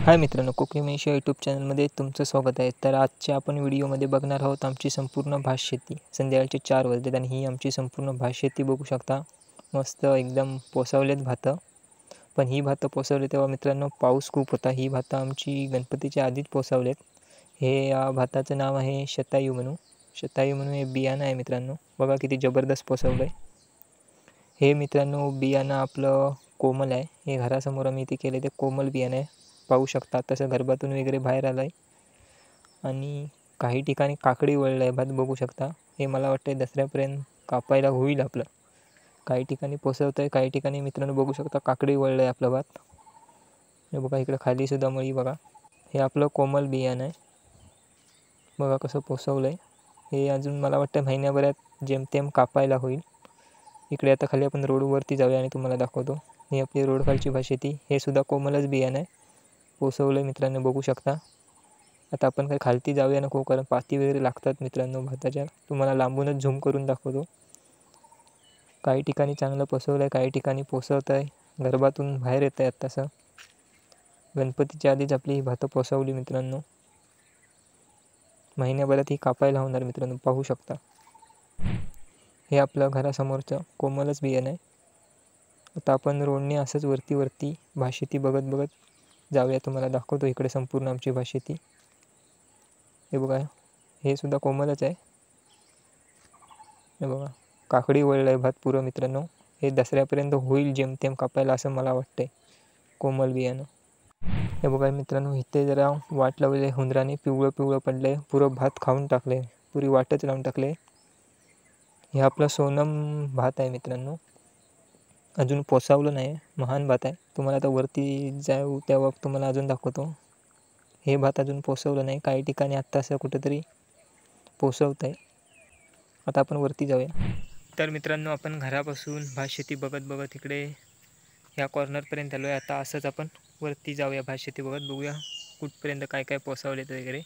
हाय मित्रांनो, कोकणी मेशो यूट्यूब चॅनलमध्ये तुमचं स्वागत आहे. तर आजच्या आपण व्हिडिओमध्ये बघणार आहोत आमची संपूर्ण भातशेती. संध्याकाळचे 4 वाजलेत आणि ही आमची संपूर्ण भातशेती बघू शकता. मस्त एकदम पोसावलेत भातं. पण ही भातं पोसावली तेव्हा मित्रांनो पाऊस खूप होता. ही भातं आमची गणपतीच्या आधीच पोसावलेत. हे भाताचं नाव आहे शतायू म्हणू. शतायू म्हणून हे बियाणं आहे मित्रांनो. बघा किती जबरदस्त पोसावलं आहे. हे मित्रांनो बियाणं आपलं कोमल आहे. हे घरासमोर आम्ही इथे केले ते कोमल बियाणं आहे. पाहू शकता तसं घरबातून वगैरे बाहेर आलं आहे. आणि काही ठिकाणी काकडी वळलं आहे भात बघू शकता. हे मला वाटतं दसऱ्यापर्यंत कापायला होईल आपलं. काही ठिकाणी पोसवतं आहे, काही ठिकाणी मित्रांनो बघू शकता काकडी वळलं आहे आपलं भात. हे बघा इकडं खालीसुद्धा मळी बघा. हे आपलं कोमल बियाणं आहे. बघा कसं पोसवलं आहे. हे अजून मला वाटतं महिन्याभरात जेमतेम कापायला होईल. इकडे आता खाली आपण रोडवरती जाऊया आणि तुम्हाला दाखवतो. ही आपली रोडखालची भातशेती. हे सुद्धा कोमलच बियाणं आहे. पोसवलं आहे मित्रांनो बघू शकता. आता आपण काही खालती जाऊया नको, कारण पाती वगैरे लागतात मित्रांनो भाताच्या. तुम्हाला लांबूनच झूम करून दाखवतो. काही ठिकाणी चांगलं पोसवलं आहे, काही ठिकाणी पोसवत आहे. घरबातून बाहेर येत आहे तसं. गणपतीच्या आधीच आपली ही भातं पोसवली मित्रांनो. महिन्याभरात ही कापायला होणार मित्रांनो, पाहू शकता. हे आपलं घरासमोरचं कोमलच बियाणं आहे. आता आपण रोडने असंच वरती भातशेती बघत जाऊया. तुम्हाला दाखवतो इकडे संपूर्ण आमची भातशेती. हे बघा हे सुद्धा कोमलच आहे. हे बघा काकडी वळलं आहे भात पुरं मित्रांनो. हे दसऱ्यापर्यंत होईल जेमतेम कापायला असं मला वाटतंय कोमल बियाणं. हे बघा मित्रांनो इथे जरा वाट लावले हुंदराने, पिवळं पडलं आहे. पुरं भात खाऊन टाकले, पुरी वाटच लावून टाकले. हे आपलं सोनम भात आहे मित्रांनो. अजून पोसावलं नाही, महान भात आहे. तुम्हाला आता वरती जाऊ तेव्हा तुम्हाला अजून दाखवतो. हे भात अजून पोसवलं नाही, काही ठिकाणी आत्ता असं कुठंतरी पोसवत आहे. आता आपण वरती जाऊया. तर मित्रांनो आपण घरापासून भातशेती बघत इकडे ह्या कॉर्नरपर्यंत आलो आहे. आता असंच आपण वरती जाऊया, भातशेती बघूया कुठपर्यंत काय पोसावलेत वगैरे,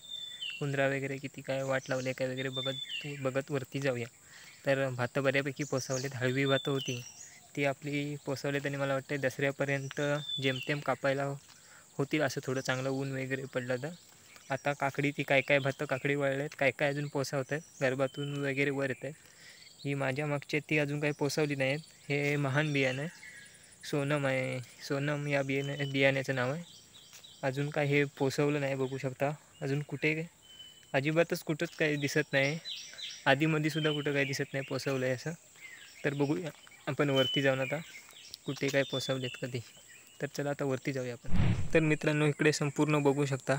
उंदरा वगैरे किती काय वाट लावले काय वगैरे बघत वरती जाऊया. तर भातं बऱ्यापैकी पोसावलेत. हळवी भातं होती ती आपली पोसवलेत आणि मला वाटतं दसऱ्यापर्यंत जेमतेम कापायला होतील. असं थोडं चांगलं ऊन वगैरे पडलं तर. आता काकडी ती काय भातं काकडी वळले आहेत, काय अजून पोसावत आहेत. गरबातून वगैरे वर येत आहेत. ही माझ्या मागची ती अजून काही पोसवली नाहीत. हे महान बियाणं आहे, सोनम आहे. सोनम या बियाण्याचं नाव आहे. अजून काय हे पोसवलं नाही बघू शकता. अजून कुठे अजिबातच कुठंच काही दिसत नाही. आधीमध्येसुद्धा कुठं काही दिसत नाही पोसवलं आहे असं. तर बघूया आपण वरती जाऊन आता कुठे काय पोसवलेत कधी. तर चला आता वरती जाऊया आपण. तर मित्रांनो इकडे संपूर्ण बघू शकता.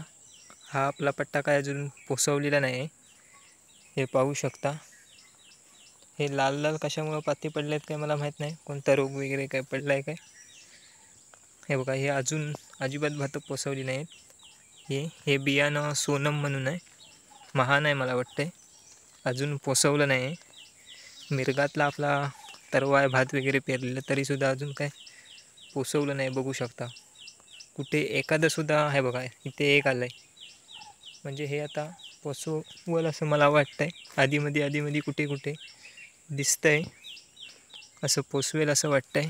हा आपला पट्टा काय अजून पोसवलेला नाही. हे पाहू शकता. हे लाल कशामुळं पाती पडले आहेत काय मला माहीत नाही. कोणता रोग वगैरे काय पडला आहे काय. हे बघा हे अजून अजिबात भातं पोसवली नाहीत. हे बियाणं सोनम म्हणून आहे, महान आहे मला वाटतं. अजून पोसवलं नाही. मिरगातला आपला तरवा आहे भात वगैरे पेरलेलं, तरीसुद्धा अजून काय पोसवलं नाही बघू शकता. कुठे एखादंसुद्धा आहे बघा, इथे एक आलं आहे. म्हणजे हे आता पोसवल असं मला वाटतं आहे. आधीमध्ये कुठे दिसतंय असं पोसवेल असं वाटतं आहे.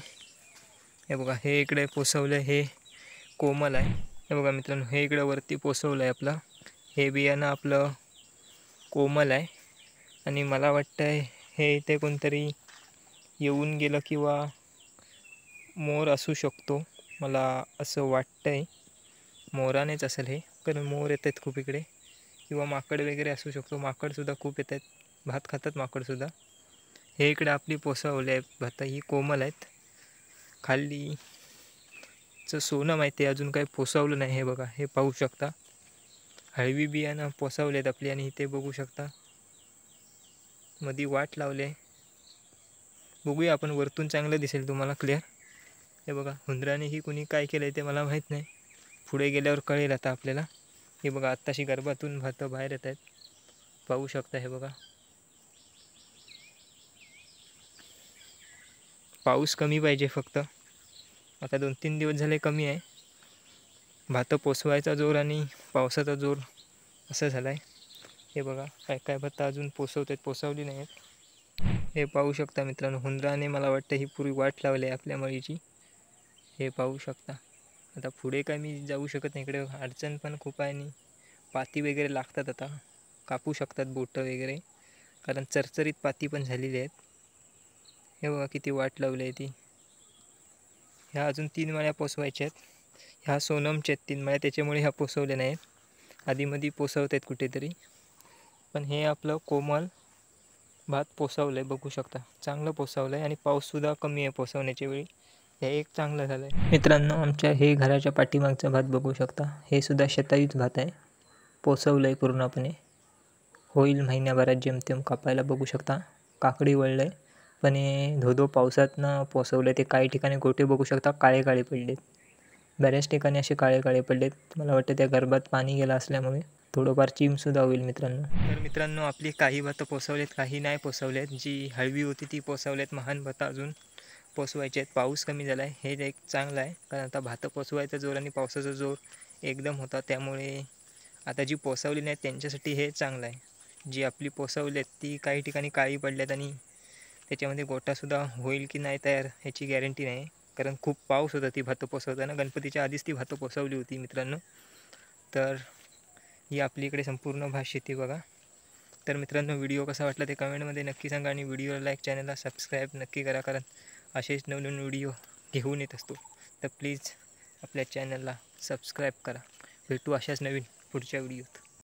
हे बघा हे इकडे पोसवलं आहे, हे कोमल आहे. हे बघा मित्रांनो हे इकडे वरती पोसवलं आहे आपलं. हे बियाणं आपलं कोमल आहे आणि मला वाटतं आहे हे इथे कोणतरी येऊन गेलं किंवा मोर असू शकतो, मला असं वाटतं आहे. मोरानेच असेल हे, कारण मोर येत आहेत खूप इकडे, किंवा माकड वगैरे असू शकतो. माकडसुद्धा खूप येत आहेत, भात खातात माकडसुद्धा. हे इकडे आपली पोसवले आहे भातं, ही कोमल आहेत. खालीचं सोनम आहे ते अजून काही पोसवलं नाही. हे बघा हे पाहू शकता. हळवी बियाणं पोसवलेत आपली आणि इथे बघू शकता मध्ये वाट लावले. बघूया आपण वरतून चांगलं दिसेल तुम्हाला क्लिअर. हे बघा हुंदराने ही कुणी काय केलं आहे ते मला माहीत नाही, पुढे गेल्यावर कळेल आता आपल्याला. हे बघा आत्ताशी गर्भातून भातं बाहेर येत आहेत, पाहू शकता. हे बघा पाऊस कमी पाहिजे फक्त. आता 2-3 दिवस झाले कमी आहे. भातं पोसवायचा जोर आणि पावसाचा जोर असं झाला आहे. हे बघा काय भातं अजून पोसवली नाही आहेत. हे पाहू शकता मित्रांनो, हुंदराने मला वाटतं ही पुरी वाट लावली आहे आपल्या मळीची. हे पाहू शकता. आता पुढे काय मी जाऊ शकत नाही, इकडे अडचण पण खूप आहे आणि पाती वगैरे लागतात, आता कापू शकतात बोटं वगैरे, कारण चरचरीत पाती पण झालेली आहेत. हे बघा किती वाट लावली आहे ती. ह्या अजून 3 मळ्या पोसवायच्या आहेत. ह्या सोनमच्या आहेत 3 मळ्या, त्याच्यामुळे ह्या पोसवल्या नाहीत. आधीमध्ये पोसवत आहेत कुठेतरी. पण हे आपलं कोमल भात पोसवलं आहे, बघू शकता चांगलं पोसवलं आहे. आणि पाऊससुद्धा कमी आहे पोसवण्याच्या वेळी, हे एक चांगलं झालं आहे. मित्रांनो, आमच्या हे घराच्या पाठीमागचा भात बघू शकता, हे सुद्धा शतायूच भात आहे. पोसवलं आहे पूर्णपणे, होईल महिन्याभरात जेमतेम कापायला. बघू शकता काकडी वळलं आहे, पण हे धोधो पावसातनं पोसवलं ते. काही ठिकाणी गोटे बघू शकता काळे काळे पडलेत, बऱ्याच ठिकाणी असे काळे काळे पडलेत. मला वाटतं त्या गर्भात पाणी गेलं असल्यामुळे थोडंफार चिमसुद्धा होईल मित्रांनो. तर मित्रांनो, आपली काही भातं पोसवलेत, काही नाही पोसवलेत. जी हळवी होती ती पोसवलेत, महान भातं अजून पोसवायचे आहेत. पाऊस कमी झाला आहे, हे एक चांगलं आहे, कारण आता भातं पोसवायचा जोर आणि पावसाचा जोर एकदम होता, त्यामुळे आता जी पोसवली नाहीत त्यांच्यासाठी हे चांगलं आहे. जी आपली पोसवली आहेत ती काही ठिकाणी काळी पडल्यात आणि त्याच्यामध्ये गोटासुद्धा होईल की नाही तयार ह्याची गॅरंटी नाही, कारण खूप पाऊस होता ती भातं पोसवताना. गणपतीच्या आधीच ती भातं पोसवली होती मित्रांनो. तर ही आपली इकडे संपूर्ण भात शेती बघा. तर मित्रांनो, व्हिडिओ कसा वाटला ते कमेंटमध्ये नक्की सांगा, आणि व्हिडिओला लाईक, चॅनलला सबस्क्राईब नक्की करा, कारण असेच नवनवीन व्हिडिओ घेऊन येत असतो. तर प्लीज आपल्या चॅनलला सबस्क्राईब करा. भेटू अशाच नवीन पुढच्या व्हिडिओत.